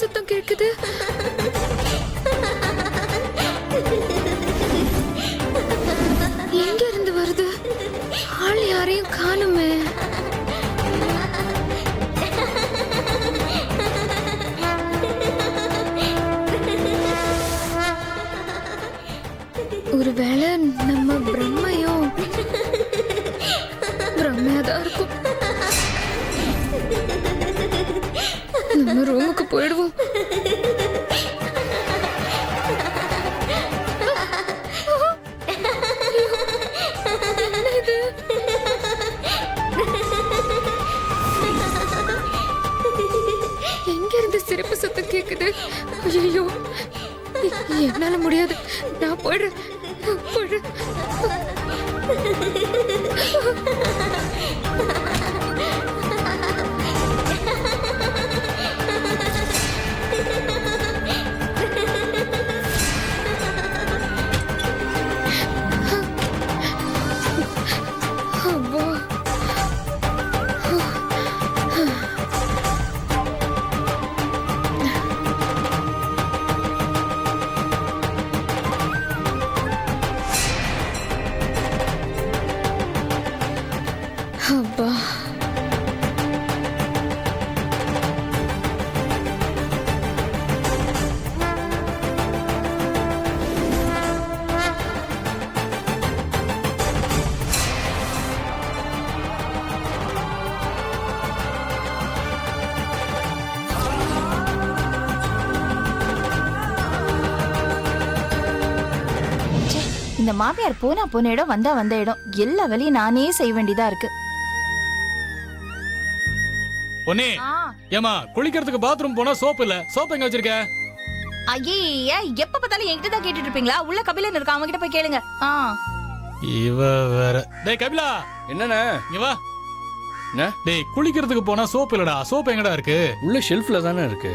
சத்தம் கேக்குது. எங்க இருந்து வருது? ஆள் யாரையும் காணுமே. ஒருவேளை நம்ம பிரம்மையும் பிரம்மையாதான் இருக்கும். நம்ம ரூமுக்கு போயிடுவோம். என்ன இது? எங்க இருந்து சிரிப்பு சத்தம் கேக்குது? ஐயோ, என்னால முடியாது. நான் போயிடுறேன். அப்பா, இந்த மாமியார் போன இடம் வந்த இடம் எல்லா வேலையும் நானே செய்ய வேண்டியதா இருக்கு. பொன்னி, ஏமா குளிக்கிறதுக்கு பாத்ரூம் போனா சோப் இல்ல. சோப் எங்க வச்சிருக்க? ஐயே, எப்ப பார்த்தாலும் என்கிட்ட தான் கேட்டுட்டு இருப்பீங்களா? உள்ள கபிலன் இருக்க, அவங்க கிட்ட போய் கேளுங்க. இவ வேற. டேய் கபிலா, என்னண்ணே? இங்க வா. என்ன? டேய் குளிக்கிறதுக்கு போனா சோப் இல்லடா. சோப் எங்கடா இருக்கு? உள்ள ஷெல்ஃப்ல தானே இருக்கு.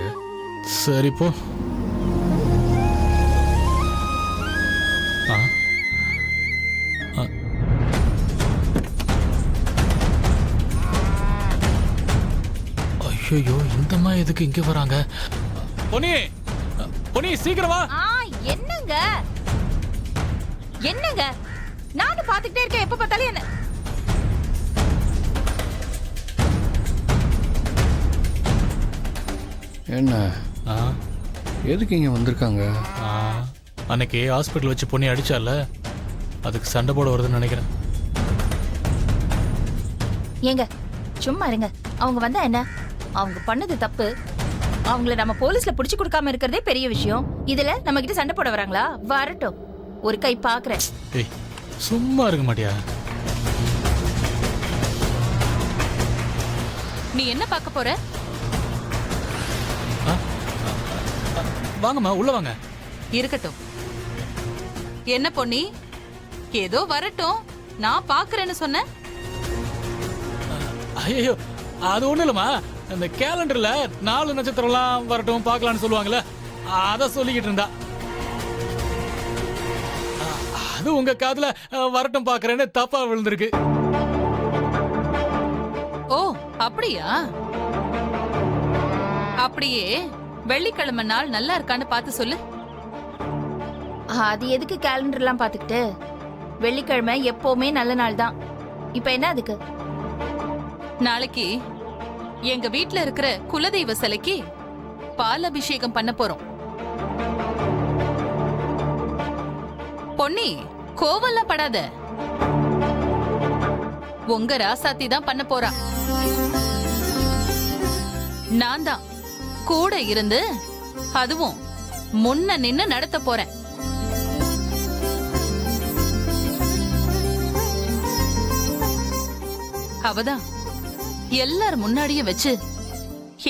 சரி போ. ஐயோ, இந்த மாதிரி எதுக்கு இங்க வராங்க? பொன்னி, பொன்னி சீக்கிரம் வா. என்னங்க என்னங்க, நானும் பாத்துக்கிட்டே இருக்கேன். எப்ப பார்த்தாலும் என்ன? என்ன எதுக்கு இங்க வந்திருக்காங்க? அன்னைக்கு ஹாஸ்பிட்டல் வச்சு பொண்ணி அடிச்சால, அதுக்கு சண்டை போட வருதுன்னு நினைக்கிறேன். ஏங்க சும்மா இருங்க. அவங்க வந்தா என்ன? அவங்க பண்ணது தப்பு. அவங்கள நம்ம போலீஸ்ல புடிச்சு கொடுக்காம இருக்கிறதே பெரிய விஷயம். இதுல நம்ம கிட்ட சண்டை போட வராங்களா? வரட்டும், ஒரு கை பாக்குறேன். ஏய் சும்மா இருக்க மாட்டியா? நீ என்ன பார்க்க போற? வாங்கம்மா, உள்ள வாங்க. இருக்கட்டும். என்ன பொன்னி, ஏதோ வரட்டும், நான் பாக்குறேன்னு சொன்ன. ஐயோ, அது ஒண்ணு இல்லம்மா. இந்த கேலண்டர்ல 4 நட்சத்திரம்லாம் வரட்டும் பார்க்கலாம்னு சொல்லுவாங்கல்ல, அத சொல்லிக்கிட்டு இருந்தா. அது உங்க காதுல வரட்டும் பாக்குறேன்னு தப்பா விழுந்திருக்கு. ஓ அப்படியா? அப்படியே வெள்ளிக்கிழமை நாள் நல்லா இருக்கான்னு பார்த்து சொல்லு. அது எதுக்கு கேலண்டர் எல்லாம் பாத்துக்கிட்டு? வெள்ளிக்கிழமை எப்பவுமே நல்ல நாள் தான். இப்ப என்ன அதுக்கு? நாளைக்கு எங்க வீட்ல இருக்கிற குலதெய்வ சிலைக்கு பால் அபிஷேகம் பண்ண போறோம். பொன்னி, கோவம்லாம் படாத. உங்க ராசாத்தி தான் பண்ண போறா. நான் தான் கூட இருந்து அதுவும் முன்ன நின்னு நடத்த போறேன். அவதான் எல்லாரும் முன்னாடியே வச்சு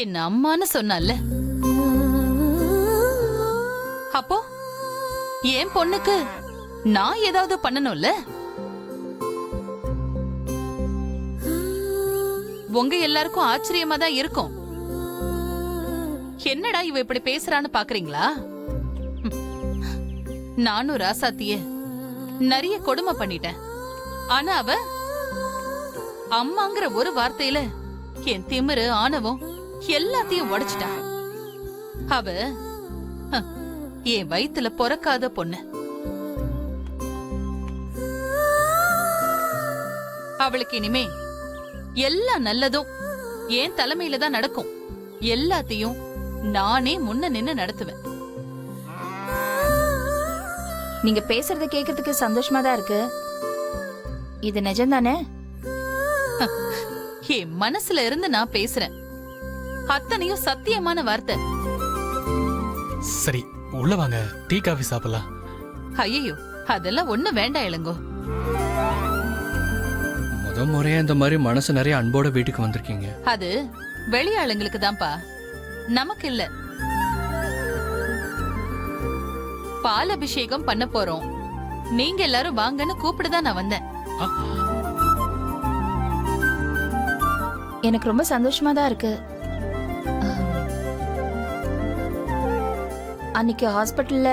என் அம்மான்னு சொன்னால. அப்போ என் பொண்ணுக்கு நான் ஏதாவது பண்ணணும்ல? உங்க எல்லாருக்கும் ஆச்சரியமா தான் இருக்கும். என்னடா இவ இப்படி பேசுறான்னு பாக்குறீங்களா? நானும் ராசாத்திய நிறைய கொடுமை பண்ணிட்டேன். ஆனா அவ அம்மாங்கிற ஒரு வார்த்தையில என் திமிரு ஆணவம் எல்லாத்தையும் உடைச்சிட்டா. அவ ஹ, என் வயித்துல பொறக்காத பொண்ணு. அவளுக்கு இனிமே எல்லா நல்லதும் என் தலைமையில தான் நடக்கும். எல்லாத்தையும் நானே முன்ன நின்னு நடத்துவேன். நீங்க பேசுறத கேட்கறதுக்கு சந்தோஷமா தான் இருக்கு. இது நிஜம்தானே? என் மனசுல இருந்து நான் பேசுறேன். அத்தனையும் சத்தியமான வார்த்தை. சரி உள்ள வாங்க, டீ காஃபி சாப்பிடலாம். ஐயோ, அதெல்லாம் ஒண்ணு வேண்டாம் இளங்கோ. முறையா இந்த மாதிரி மனசு நிறைய அன்போட வீட்டுக்கு வந்திருக்கீங்க. அது வெளியாளுங்களுக்கு தான்ப்பா, நமக்கு இல்ல. பால் அபிஷேகம் பண்ண போறோம். நீங்க எல்லாரும் வாங்கன்னு கூப்பிடுதான் நான் வந்தேன். எனக்கு ரொம்ப சந்தோஷமா தான் இருக்கு. அன்னைக்கு ஹாஸ்பிட்டல்ல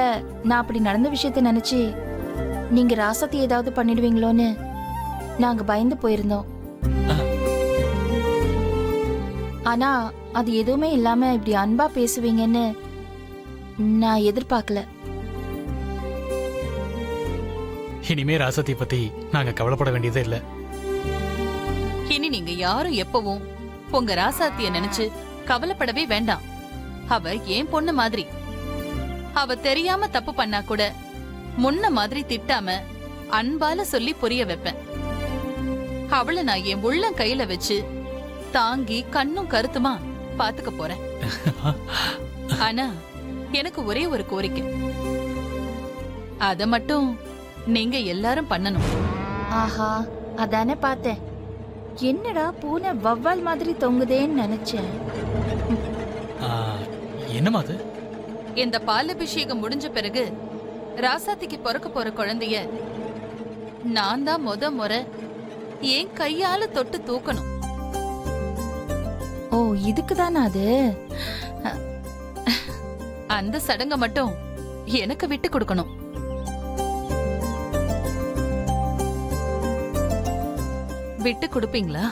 நான் அப்படி நடந்த விஷயத்தை நினைச்சு நீங்க ராசத்தை ஏதாவது பண்ணிடுவீங்களோன்னு நாங்க பயந்து போயிருந்தோம். ஆனா அது எதுவுமே இல்லாம இப்படி அன்பா பேசுவீங்கன்னு நான் எதிர்பார்க்கல. இனிமே ராசத்தை பத்தி நாங்க கவலைப்பட வேண்டியதே இல்ல. இனி நீங்க யாரும் எப்பவும் உங்க ராசாத்திய நினைச்சு கவலைப்படவே வேண்டாம். அவ ஏன் பொண்ணு மாதிரி. அவ தெரியாம தப்பு பண்ணா கூட முன்ன மாதிரி திட்டாம அன்பால சொல்லி புரிய வைப்பேன். அவளை நான் என் உள்ளம் கையில வச்சு தாங்கி கண்ணும் கருத்துமா பாத்துக்க போறேன். ஆனா எனக்கு ஒரே ஒரு கோரிக்கை, அத மட்டும் நீங்க எல்லாரும் பண்ணணும். ஆஹா, அதானே பார்த்தேன். என்னடா பூனை வவ்வால் மாதிரி தொங்குதேன்னு நினைச்சேன். ஆ, என்னமா அது? இந்த பால் அபிஷேகம் முடிஞ்ச பிறகு ராசாத்திக்கு பிறக்க போற குழந்தைய நான் தான் முறை என் கையால தொட்டு தூக்கணும். ஓ, இதுக்கு தானே அது? அந்த சடங்க மட்டும் எனக்கு விட்டு கொடுக்கணும். விட்டு கொடுப்பீங்களா?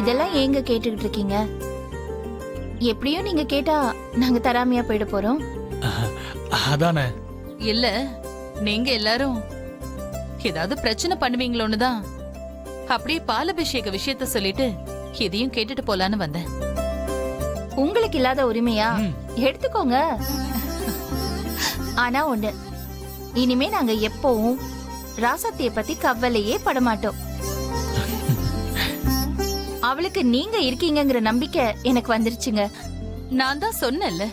இதெல்லாம் ஏங்க கேட்டுக்கிட்டு இருக்கீங்க? எப்படியும் நீங்க கேட்டா நாங்க தராமையா போயிட போறோம். அதானே. இல்ல, நீங்க எல்லாரும் ஏதாவது பிரச்சனை பண்ணுவீங்களோன்னு தான் அப்படியே பாலபிஷேக விஷயத்த சொல்லிட்டு இதையும் கேட்டுட்டு போலான்னு வந்தேன். உங்களுக்கு இல்லாத உரிமையா? ம். எடுத்துக்கோங்க. ஆனா ஒண்ணு, இனிமே நாங்க எப்பவும் ராசத்திய பத்தி கவலையே படமாட்டோம். அவளுக்கு நீங்க இருக்கீங்கங்கிற நம்பிக்கை எனக்கு வந்துருச்சுங்க. நான் தான் சொன்னேன்ல,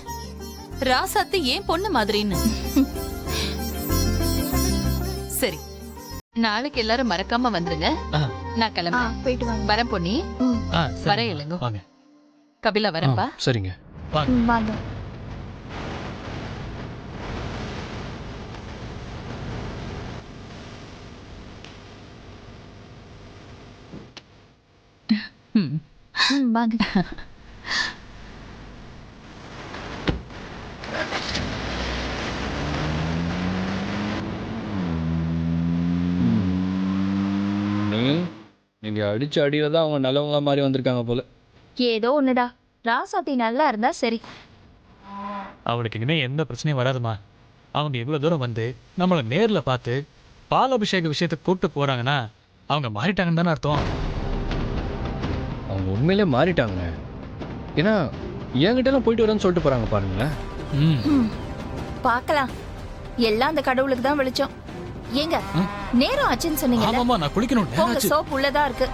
ராசாத்தி ஏன் பொண்ணு மாதிரின்னு. சரி, நாளைக்கு எல்லாரும் மறக்காம வந்துருங்க. ஆ. நான் கிளம்புறேன். போயிட்டு வாங்க. வரேன் பொன்னி. ஆ, சரி. வரேன் இளங்கோ. வாங்க கபிலா வரேன்ப்பா. சரிங்க. வாங்க. வாங்க. ம். வாங்க. நீங்க அடிச்ச அடியில தான் அவங்க நல்லவங்க மாதிரி வந்திருக்காங்க போல. ஏதோ ஒண்ணுடா, ராசாத்தி நல்லா இருந்தா சரி. அவளுக்கு இனிமே எந்த பிரச்சனையும் வராதுமா. அவங்க இவ்வளவு தூரம் வந்து நம்மளை நேர்ல பார்த்து பால் அபிஷேக விஷயத்தை கூப்பிட்டு போறாங்கன்னா அவங்க மாறிட்டாங்கன்னு தானே அர்த்தம். அவங்க உண்மையிலே மாறிட்டாங்க. ஏன்னா என்கிட்ட எல்லாம் போயிட்டு வரேன்னு சொல்லிட்டு போறாங்க பாருங்களேன். ம். பார்க்கலாம். எல்லாம் அந்த கடவுளுக்கு தான் வெளிச்சம். ஏங்க, ம். நேரம் ஆச்சுன்னு சொன்னீங்கல்ல? ஆமாமா, நான் குளிக்கணும். நேரம் உங்க ஆச்சு. சோப் உள்ளதா இருக்கு.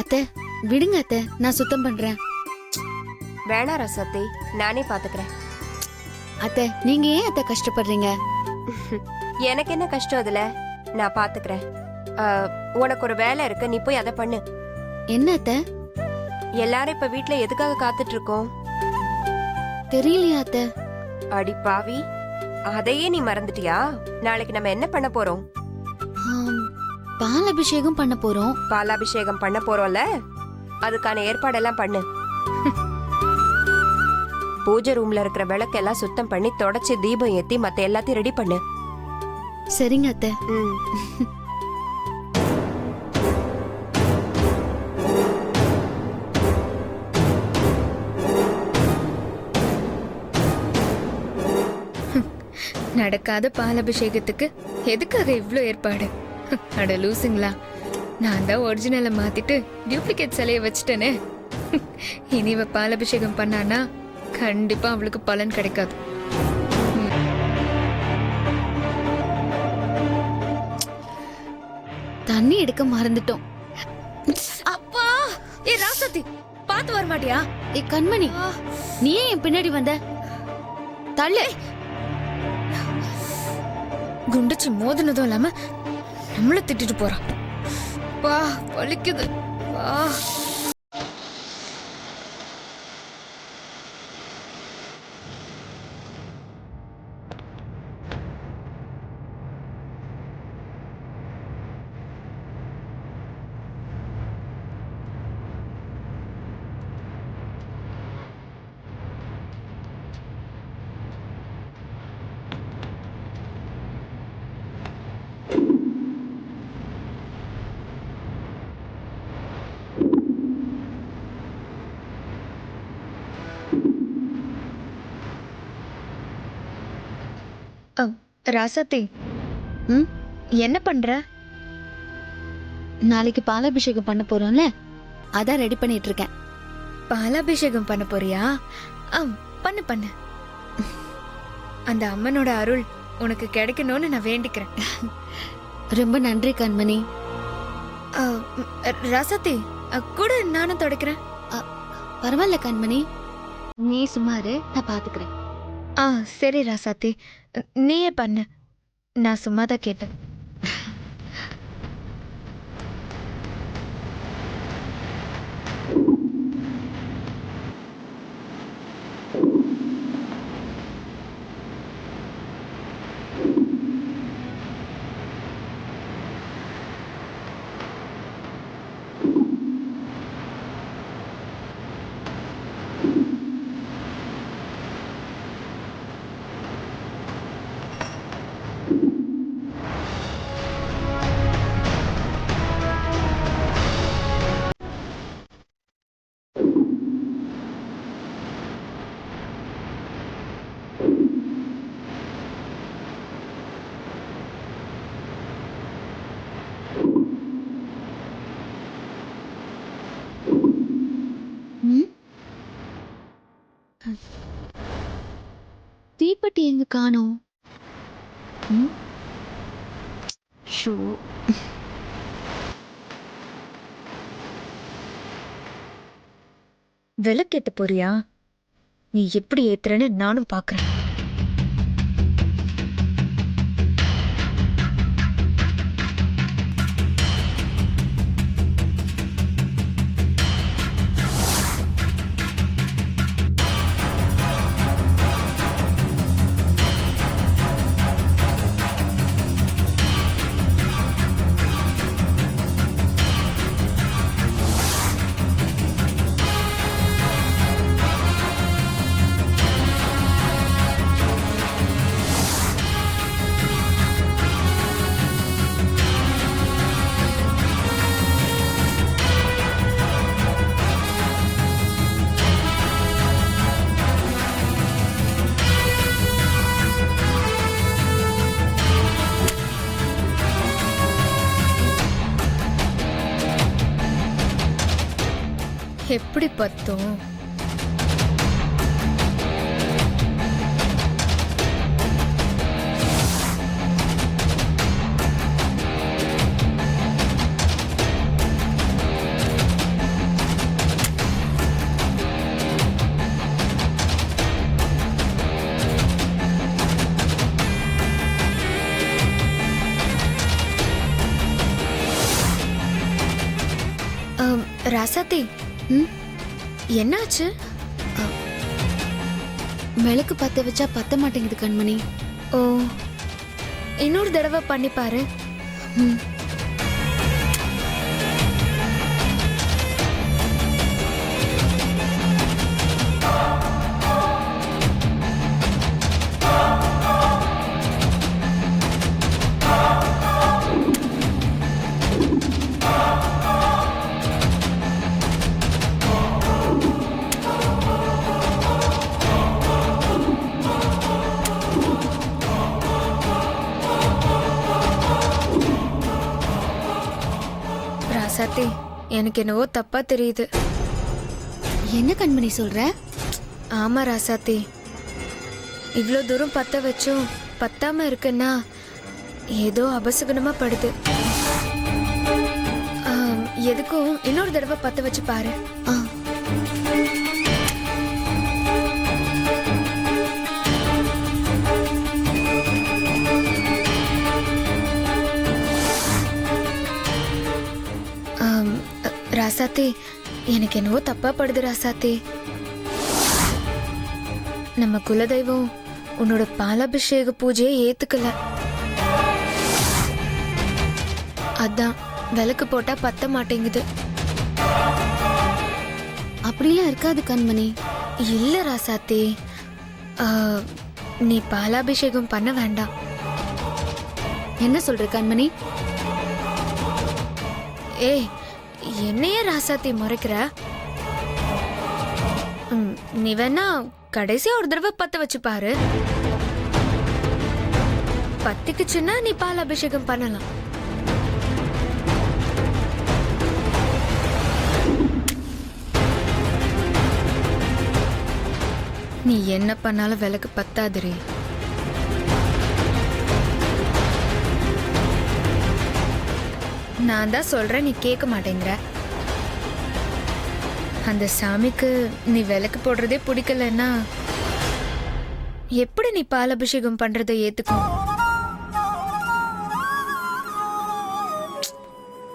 அத்தை விடுங்க அத்தை, நான் சுத்தம் பண்றேன். வேணா ரசத்தை நானே பாத்துக்கிறேன். அத்தை நீங்க ஏன் அத்தை கஷ்டப்படுறீங்க? எனக்கு என்ன கஷ்டம் அதுல, நான் பாத்துக்கிறேன். உனக்கு ஒரு வேலை இருக்கு, நீ போய் அதை பண்ணு. என்ன அத்தை? எல்லாரும் இப்ப வீட்ல எதுக்காக காத்துட்டு இருக்கோம்? தெரியலையா அத்தை? அடி பாவி, அதையே நீ மறந்துட்டியா? நாளைக்கு நம்ம என்ன பண்ண போறோம்? பால் அபிஷேகம் பண்ண போறோம். பாலாபிஷேகம் பண்ண போறோம்ல, அதுக்கான ஏற்பாடெல்லாம் பண்ணு. பூஜை ரூம்ல இருக்கிற விளக்கெல்லாம் சுத்தம் பண்ணி தொடச்சி தீபம் ஏத்தி மத்த எல்லாத்தையும் ரெடி பண்ணு. சரிங்க அத்தை. ம். நடக்காத பாலாபிஷேகத்துக்கு எதுக்காக இவ்ளோ ஏற்பாடு? அட லூசுங்களா, நான் தான் ஒரிஜினலை மாத்திட்டு டூப்ளிகேட் சிலைய வச்சுட்டேனே. இனி இவ பாலாபிஷேகம் பண்ணானா கண்டிப்பா அவளுக்கு பலன் கிடைக்காது. தண்ணி எடுக்க மறந்துட்டோம். அப்பா, ஏ ராசத்தி, பாத்து வர மாட்டியா? ஏ கண்மணி, நீ ஏன் என் பின்னாடி வந்த? தள்ளு. குண்டுச்சு மோதினதும் இல்லாம நம்மள திட்டிட்டு போறான். வா, வலிக்குது. வா. ராசத்தி, என்ன பண்ற? நாளைக்கு பாலாபிஷேகம் பண்ண போறோம்ல, அதான் ரெடி பண்ணிட்டு இருக்கேன். பாலாபிஷேகம் பண்ண போறியா? பண்ணு பண்ணு. அந்த அம்மனோட அருள் உனக்கு கிடைக்கணும்னு நான் வேண்டிக்கிறேன். ரொம்ப நன்றி கண்மணி. ராசத்தி, கூட நானும் துடைக்கிறேன். பரவாயில்ல கண்மணி, நீ சும்மாரு, நான் பாத்துக்கிறேன். சரி ராசாத்தி, நீயே பண்ணு. நான் சும்மா தான் கேட்டேன். தீப்பெட்டி எங்க காணோம்? ஷோ, விளக்கேத்த போறியா? நீ எப்படி ஏத்துறன்னு நானும் பாக்குறேன். எப்படி பத்தும்? ராசாத்தி, என்னாச்சு? விளக்கு பத்த வச்சா பத்த மாட்டேங்குது கண்மணி. ஓ, இன்னொரு தடவை பண்ணி பாரு. ராசாத்தி, எனக்கு என்னவோ தப்பா தெரியுது. என்ன கண்மணி சொல்ற? ஆமா ராசாத்தி, இவ்வளோ தூரம் பத்த வச்சும் பத்தாம இருக்குன்னா ஏதோ அபசகுனமா படுது. எதுக்கும் இன்னொரு தடவை பத்த வச்சு பாரு. ஆ, ராசாத்தி, எனக்கு என்னவோ தப்பா படுது ராசாத்தி. நம்ம குலதெய்வம் உன்னோட பாலாபிஷேக பூஜையை ஏத்துக்கல. அதான் விளக்கு போட்டா பத்த மாட்டேங்குது. அப்படிலாம் இருக்காது கண்மணி. இல்ல ராசாத்தி, நீ பாலாபிஷேகம் பண்ண வேண்டாம். என்ன சொல்ற கண்மணி? ஏய், என்னையே ராசாத்தி முறைக்கிற? நீ வேணா கடைசியா ஒரு தடவை பத்த வச்சு பாரு. பத்திக்குச்சுன்னா நீ பால் அபிஷேகம் பண்ணலாம். நீ என்ன பண்ணாலும் விளக்கு பத்தாதுரே. நான் தான் சொல்றேன், நீ கேட்க மாட்டேங்கிற. அந்த சாமிக்கு நீ விளக்கு போடுறதே பிடிக்கலன்னா எப்படி நீ பால் அபிஷேகம் பண்றதை ஏத்துக்கும்?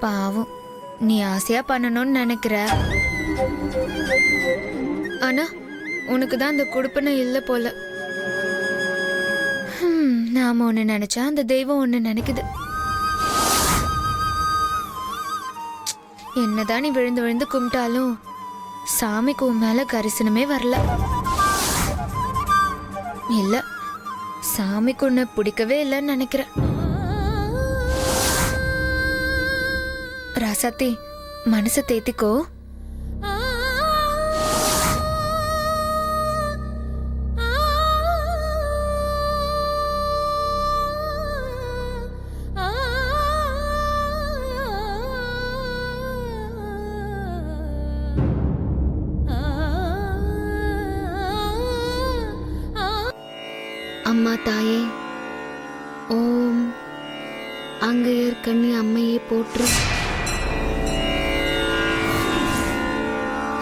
பாவம், நீ ஆசையா பண்ணணும்னு நினைக்கிற. ஆனா உனக்கு தான் அந்த கொடுப்பனை இல்லை போல. நாம ஒண்ணு நினைச்சா அந்த தெய்வம் ஒண்ணு நினைக்குது. என்னதான் நீ விழுந்து விழுந்து கும்பிட்டாலும் சாமிக்கு உன் மேல கரிசனமே வரல. இல்ல, சாமிக்கு உன்னை பிடிக்கவே இல்லைன்னு நினைக்கிறேன். ராசாத்தி, மனசை தேத்திக்கோ. அம்மா தாயே, ஓம் அங்கையர் கண்ணி அம்மையே போற்று.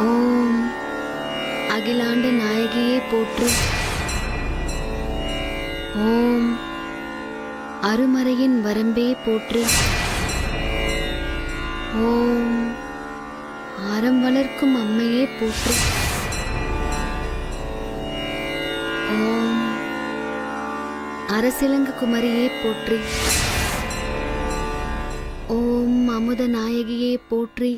ஓம் அகிலாண்ட நாயகியே போற்று. ஓம் அருமறையின் வரம்பே போற்று. ஓம் அறம் வளர்க்கும் அம்மையே போற்று. ஓம் அரசிலங்கு குமரியே போற்றி. ஓம் அமுத நாயகியே போற்றி.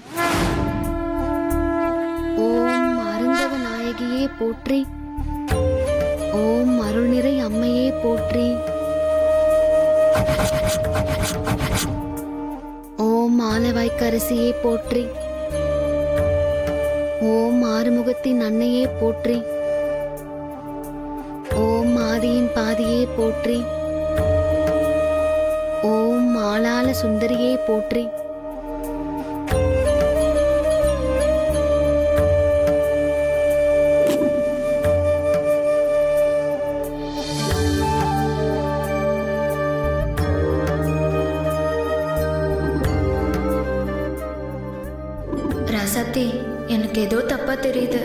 ஓம் அருந்தவ நாயகியே போற்றி. ஓம் அருள்நிறை அம்மையே போற்றி. ஓம் ஆலவாய்க்கரசியே போற்றி. ஓம் ஆறுமுகத்தின் அன்னையே போற்றி. ஓம் ஆதியின் பாதியே போற்றி. ஓம் ஆளாள சுந்தரியே போற்றி. ராசாத்தி, எனக்கு ஏதோ தப்பா தெரியுது.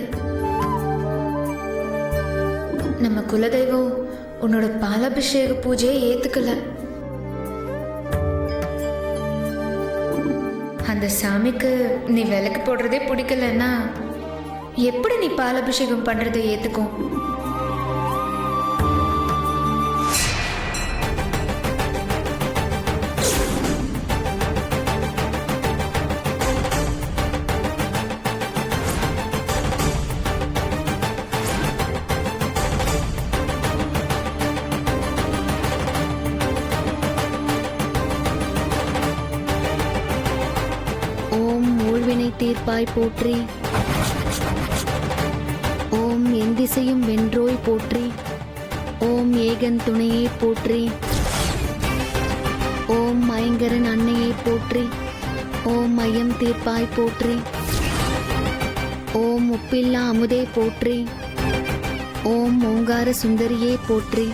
நம்ம குலதெய்வம் உன்னோட பாலாபிஷேக பூஜையை ஏத்துக்கல. அந்த சாமிக்கு நீ விளக்கு போடுறதே பிடிக்கலன்னா எப்படி நீ பாலாபிஷேகம் பண்றதை ஏத்துக்கும்? தீர்ப்பாய் போற்றி. ஓம் எந்திசையும் வென்றோய் போற்றி. ஓம் ஏகன் துணையே போற்றி. ஓம் ஐங்கரன் அன்னையை போற்றி. ஓம் மையம் தீர்ப்பாய் போற்றி. ஓம் உப்பில்லா அமுதே போற்றி. ஓம் ஓங்கார சுந்தரியே போற்றி.